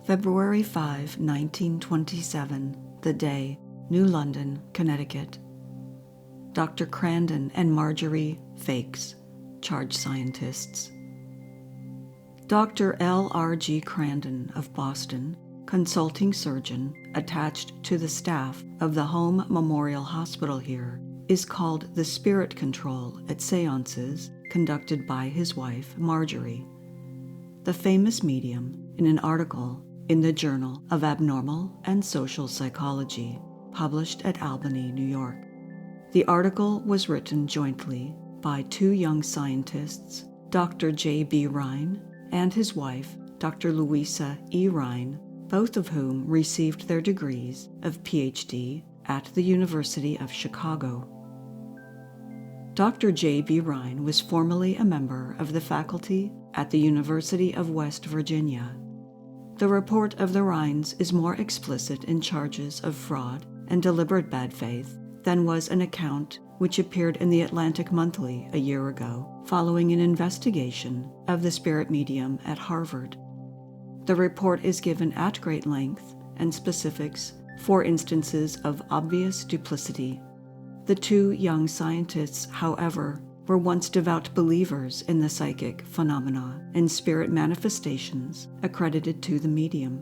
February 5, 1927, the day, New London, Connecticut. Dr. Crandon and Margery, fakes, charged scientists. Dr. L.R.G. Crandon of Boston, consulting surgeon attached to the staff of the Home Memorial Hospital here, is called the spirit control at seances conducted by his wife, Margery. The famous medium, in an article in the Journal of Abnormal and Social Psychology, published at Albany, New York. The article was written jointly by two young scientists, Dr. J.B. Rhine and his wife, Dr. Louisa E. Rhine, both of whom received their degrees of Ph.D. at the University of Chicago. Dr. J.B. Rhine was formerly a member of the faculty at the University of West Virginia. The report of the Rhines is more explicit in charges of fraud and deliberate bad faith than was an account which appeared in the Atlantic Monthly a year ago following an investigation of the spirit medium at Harvard. The report is given at great length and specifics for instances of obvious duplicity. The two young scientists, however, were once devout believers in the psychic phenomena and spirit manifestations accredited to the medium.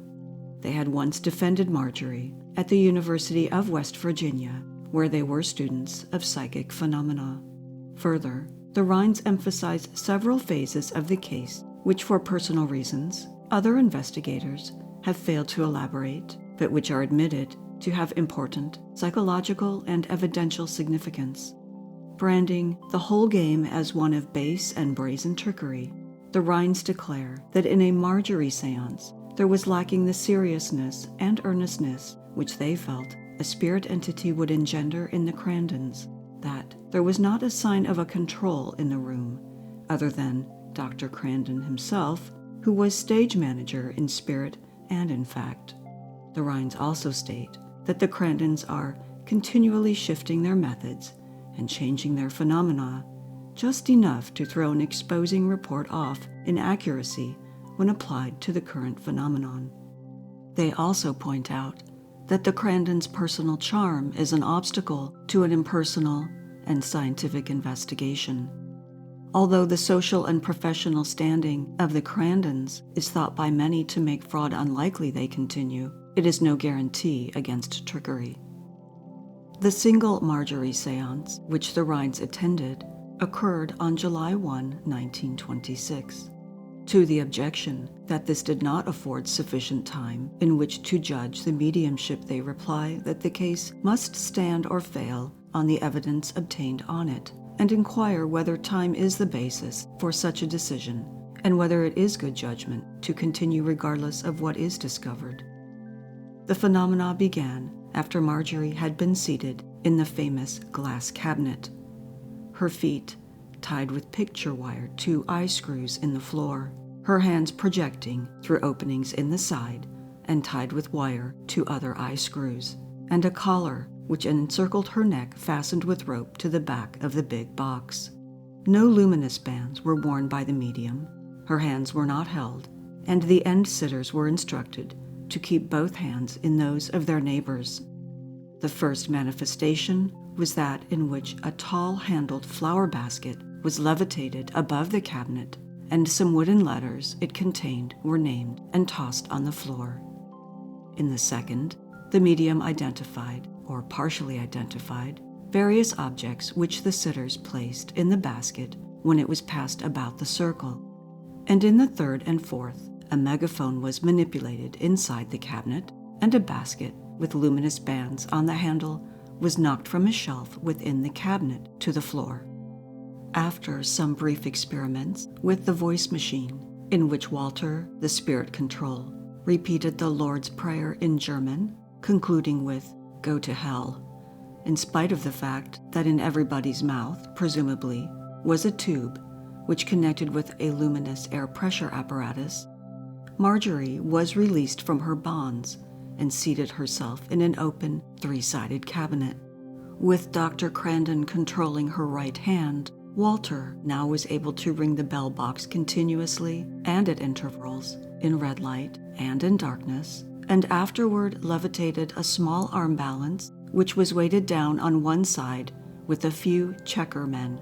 They had once defended Margery at the University of West Virginia, where they were students of psychic phenomena. Further, the Rhines emphasize several phases of the case, which for personal reasons, other investigators have failed to elaborate, but which are admitted to have important psychological and evidential significance. Branding the whole game as one of base and brazen trickery, the Rhines declare that in a Margery seance there was lacking the seriousness and earnestness which they felt a spirit entity would engender in the Crandons, that there was not a sign of a control in the room, other than Dr. Crandon himself, who was stage manager in spirit and in fact. The Rhines also state that the Crandons are continually shifting their methods and changing their phenomena just enough to throw an exposing report off in accuracy when applied to the current phenomenon. They also point out that the Crandons' personal charm is an obstacle to an impersonal and scientific investigation. Although the social and professional standing of the Crandons is thought by many to make fraud unlikely, they continue, it is no guarantee against trickery. The single Margery seance, which the Rhines attended, occurred on July 1, 1926. To the objection that this did not afford sufficient time in which to judge the mediumship, they reply that the case must stand or fail on the evidence obtained on it, and inquire whether time is the basis for such a decision, and whether it is good judgment to continue regardless of what is discovered. The phenomena began after Margery had been seated in the famous glass cabinet, her feet tied with picture wire to eye screws in the floor, her hands projecting through openings in the side and tied with wire to other eye screws, and a collar which encircled her neck fastened with rope to the back of the big box. No luminous bands were worn by the medium, her hands were not held, and the end-sitters were instructed to keep both hands in those of their neighbors. The first manifestation was that in which a tall-handled flower basket was levitated above the cabinet, and some wooden letters it contained were named and tossed on the floor. In the second, the medium identified, or partially identified, various objects which the sitters placed in the basket when it was passed about the circle. And in the third and fourth, a megaphone was manipulated inside the cabinet, and a basket with luminous bands on the handle was knocked from a shelf within the cabinet to the floor. After some brief experiments with the voice machine, in which Walter, the spirit control, repeated the Lord's Prayer in German, concluding with, "Go to hell," in spite of the fact that in everybody's mouth, presumably, was a tube which connected with a luminous air pressure apparatus, Margery was released from her bonds and seated herself in an open, three-sided cabinet. With Dr. Crandon controlling her right hand, Walter now was able to ring the bell box continuously and at intervals, in red light and in darkness, and afterward levitated a small arm balance which was weighted down on one side with a few checker men.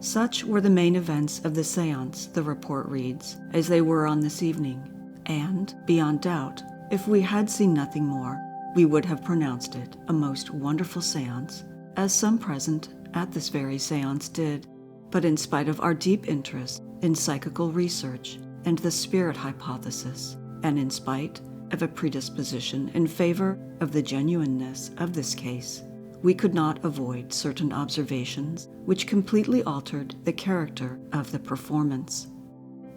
Such were the main events of the séance, the report reads, as they were on this evening, and, beyond doubt, if we had seen nothing more, we would have pronounced it a most wonderful séance, as some present at this very séance did. But in spite of our deep interest in psychical research and the spirit hypothesis, and in spite of a predisposition in favor of the genuineness of this case, we could not avoid certain observations which completely altered the character of the performance.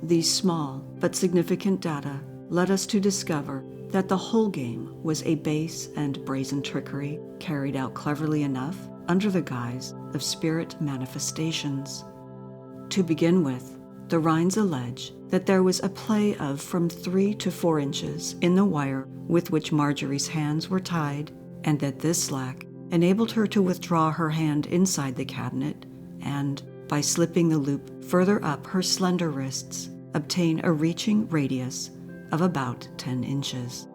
These small but significant data led us to discover that the whole game was a base and brazen trickery carried out cleverly enough under the guise of spirit manifestations. To begin with, the Rhines allege that there was a play of from 3 to 4 inches in the wire with which Margery's hands were tied, and that this slack enabled her to withdraw her hand inside the cabinet and, by slipping the loop further up her slender wrists, obtain a reaching radius of about 10 inches.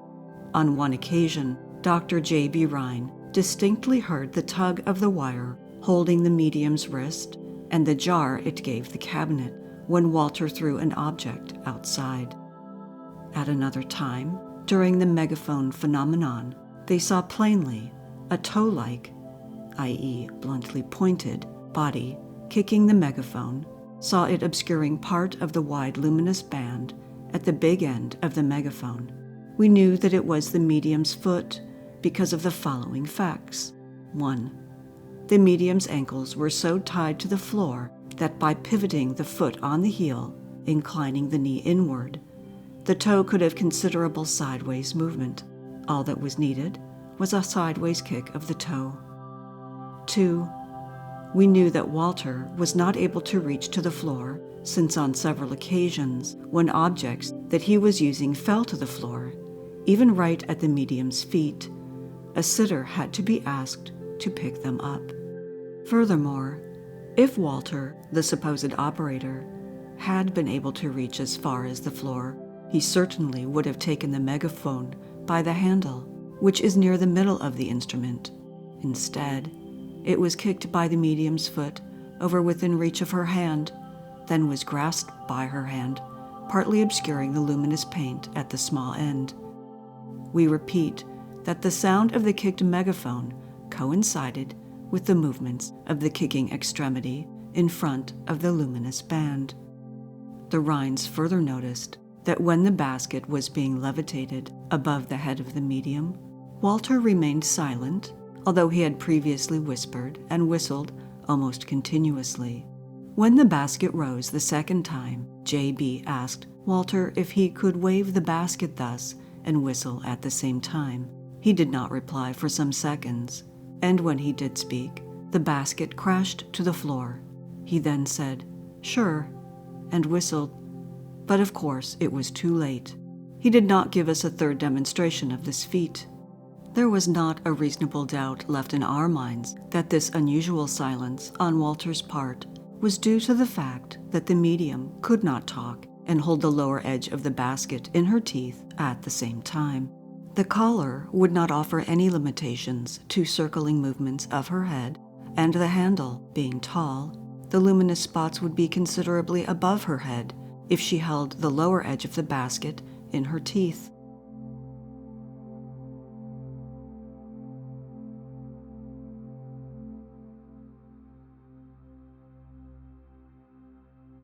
On one occasion, Dr. J.B. Rhine distinctly heard the tug of the wire holding the medium's wrist and the jar it gave the cabinet when Walter threw an object outside. At another time, during the megaphone phenomenon, they saw plainly a toe-like, i.e. bluntly pointed, body kicking the megaphone, saw it obscuring part of the wide luminous band at the big end of the megaphone. We knew that it was the medium's foot because of the following facts. 1. The medium's ankles were so tied to the floor that by pivoting the foot on the heel, inclining the knee inward, the toe could have considerable sideways movement. All that was needed was a sideways kick of the toe. 2. We knew that Walter was not able to reach to the floor, since on several occasions, when objects that he was using fell to the floor, even right at the medium's feet, a sitter had to be asked to pick them up. Furthermore, if Walter, the supposed operator, had been able to reach as far as the floor, he certainly would have taken the megaphone by the handle, which is near the middle of the instrument. Instead, it was kicked by the medium's foot over within reach of her hand, then was grasped by her hand, partly obscuring the luminous paint at the small end. We repeat that the sound of the kicked megaphone coincided with the movements of the kicking extremity in front of the luminous band. The Rhines further noticed that when the basket was being levitated above the head of the medium, Walter remained silent, although he had previously whispered and whistled almost continuously. When the basket rose the second time, J.B. asked Walter if he could wave the basket thus and whistle at the same time. He did not reply for some seconds, and when he did speak, the basket crashed to the floor. He then said, "Sure," and whistled, but of course it was too late. He did not give us a third demonstration of this feat. There was not a reasonable doubt left in our minds that this unusual silence on Walter's part was due to the fact that the medium could not talk and hold the lower edge of the basket in her teeth at the same time. The collar would not offer any limitations to circling movements of her head, and the handle, being tall, the luminous spots would be considerably above her head if she held the lower edge of the basket in her teeth.